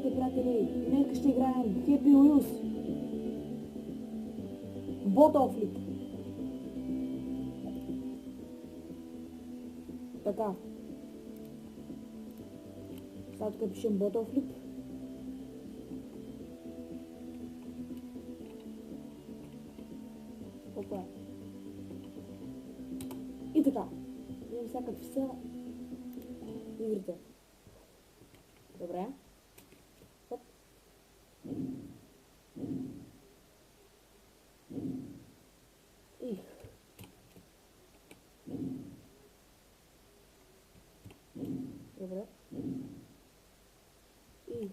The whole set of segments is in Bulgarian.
Здравейте, приятели! Днес ще играем Happy Wheels Bottle Flip. Така. Сега тук пишем Bottle Flip. Опа. И така. Видим сега какви са игрите. Добре. Хоп. Их. Добре. И.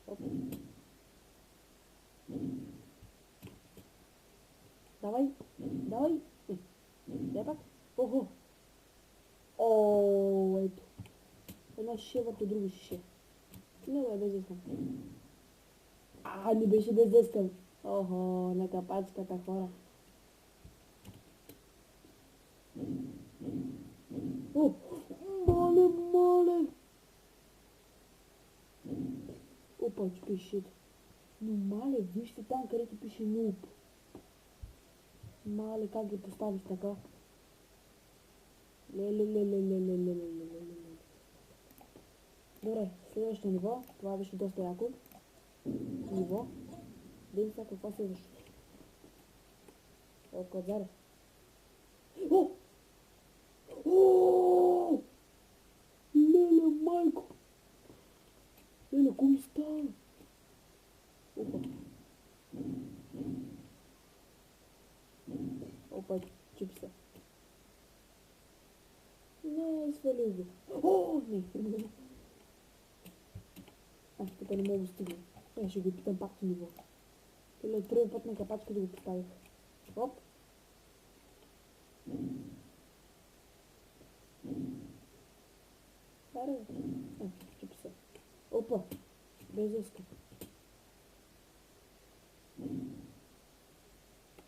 Хоп. Давай. Давай. Дай пак. Ого. О, ето. Едно шише върху друго шише. Не бе, без дескам. Не беше без дескам. Охо, на капачката, хора. О, мале. Опа, че пише. Но мале, вижте там, където пише noob. Мале, как ги поставиш така? Леле. Добре, следващото ниво. Това беше доста яко. Ниво. Дим сега какво следващото. Кладзаре. Леле, майко. Леле, какво ми става? Опа, чупи се. Не, свалил го. Не. Тук не мога да стигна. Ще го питам пак to ниво. Или от първи път на капачка да го поставих. Оп. Аре. Чупи се. Опа. Без иска.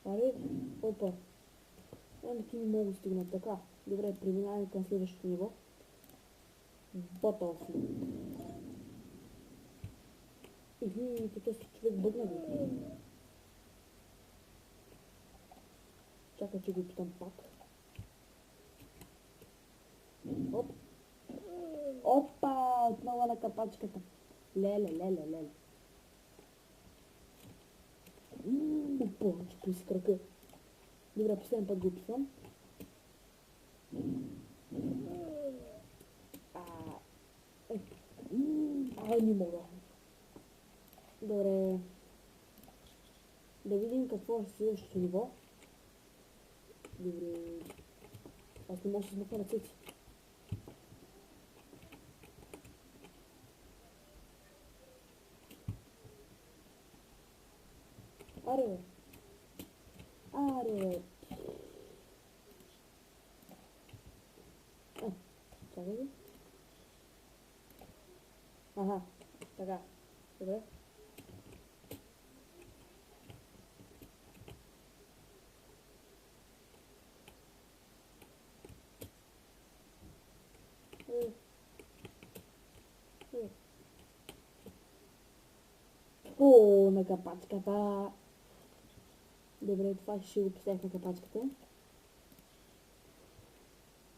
Аре. Опа. Ти не мога да стигна така. Добре, преминаваме към следващото ниво. Bottle Flip. Тук си човек бъгна го. Чакай, че го питам пак. Оп. Опа! Отново на капачката. Леле. Опа, че при си крака. Добре, последен път го опитвам. Не мога. Добре. Да видим какво е следващото ниво. Добре. Аз не мога да се смъкна ръцете. Аре. Чакай ли? Аха, така. Добре. О, на капачката. Добре, това ще го поставих на капачката.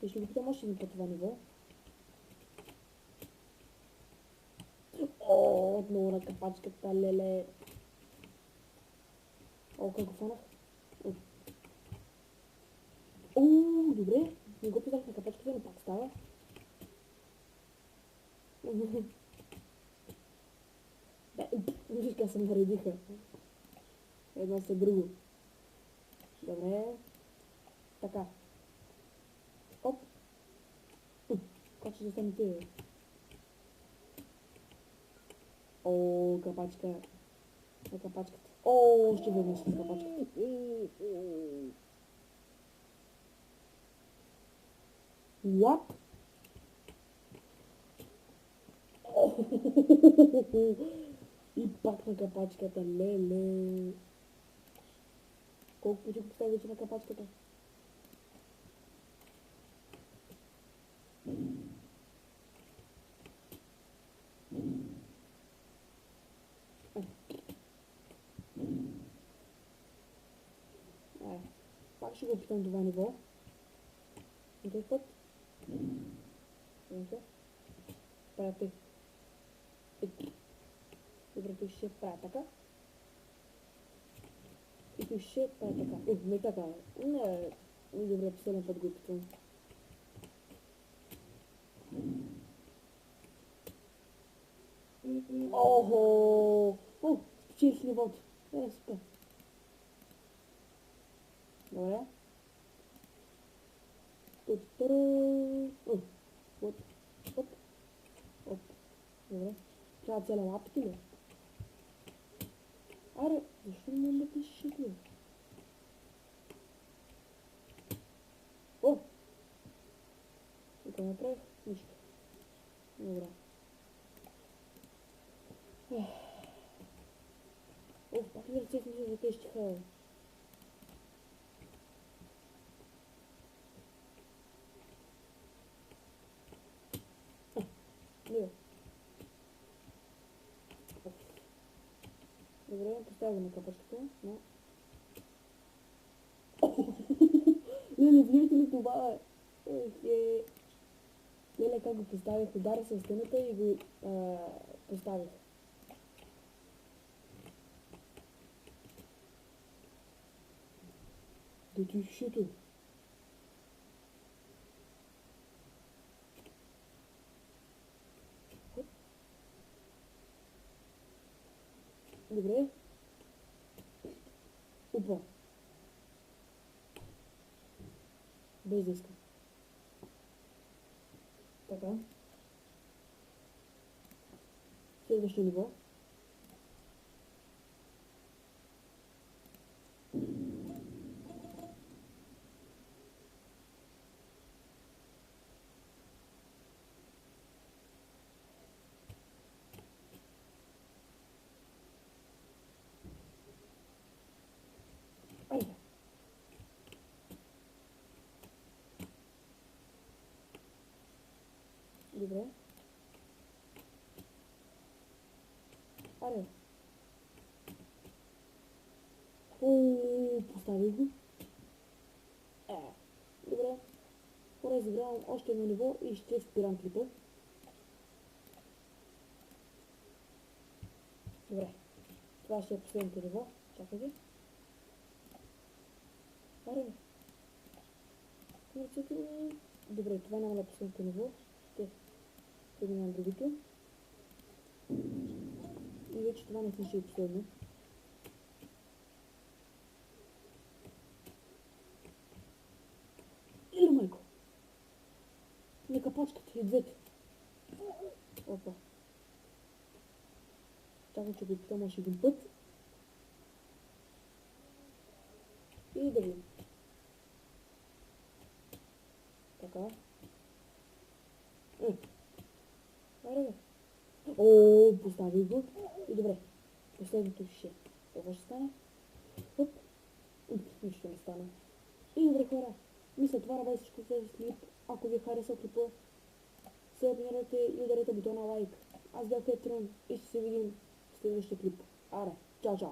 И ще го питам още един по това ниво. Отново на капачката, леле. Как го фанах? Добре. Не го поставих на капачката, но пак става. Виж как се наредиха. Едно след друго. Добре. Така. Оп. Как ще застане тебе? Капачка. На капачката. Ще веднъж на капачката. What? И пак на капачката, леле. Колко пъти го поставя вече на капачката? Пак ще го опитам това ниво. И този път. Правя тъй. Добре, тук ще правя така. И тук ще правя така. Не така. Не, добре, последния път го опитвам. Охо! О, спечелих нивото. Супер. Добре. Оп, оп, оп. Добре. Трябва да целя лапите ли? Аре, защо не ме метнеш шишето? О! Тук направих нищо. Добре. Пак ли ръцете ми се закещиха? Не. Добре, поставя го на капачката, но... Леле, видите ли това, бе? Леле, как го поставих, удара с стената и го поставих. Да ти шито. Добре. Опа. Без да искам. Така. Следващо ниво. Айде. Добре. Аре. Поставих го. Добре. Хора, изигравам още едно ниво и ще спирам клипа. Добре. Това ще е последното ниво. Чакайте. Аре. Добре, това няма да е последното ниво. Ще преминем другото. И вече това не ще е последно. Или майко. Не капачката и двете. Опа. Чакай, че го питам още един път. И да видим. Така. Аре. Поставих го. И добре. Последното ще. Това ще стане. Оп. Нищо не стана. И добре, хора. Мисля, това работи всичко за този клип. Ако ви хареса клипа, се абонирайте и ударете бутона лайк. Аз бях Петрон и ще се видим в следващия клип. Аре, чао, чао!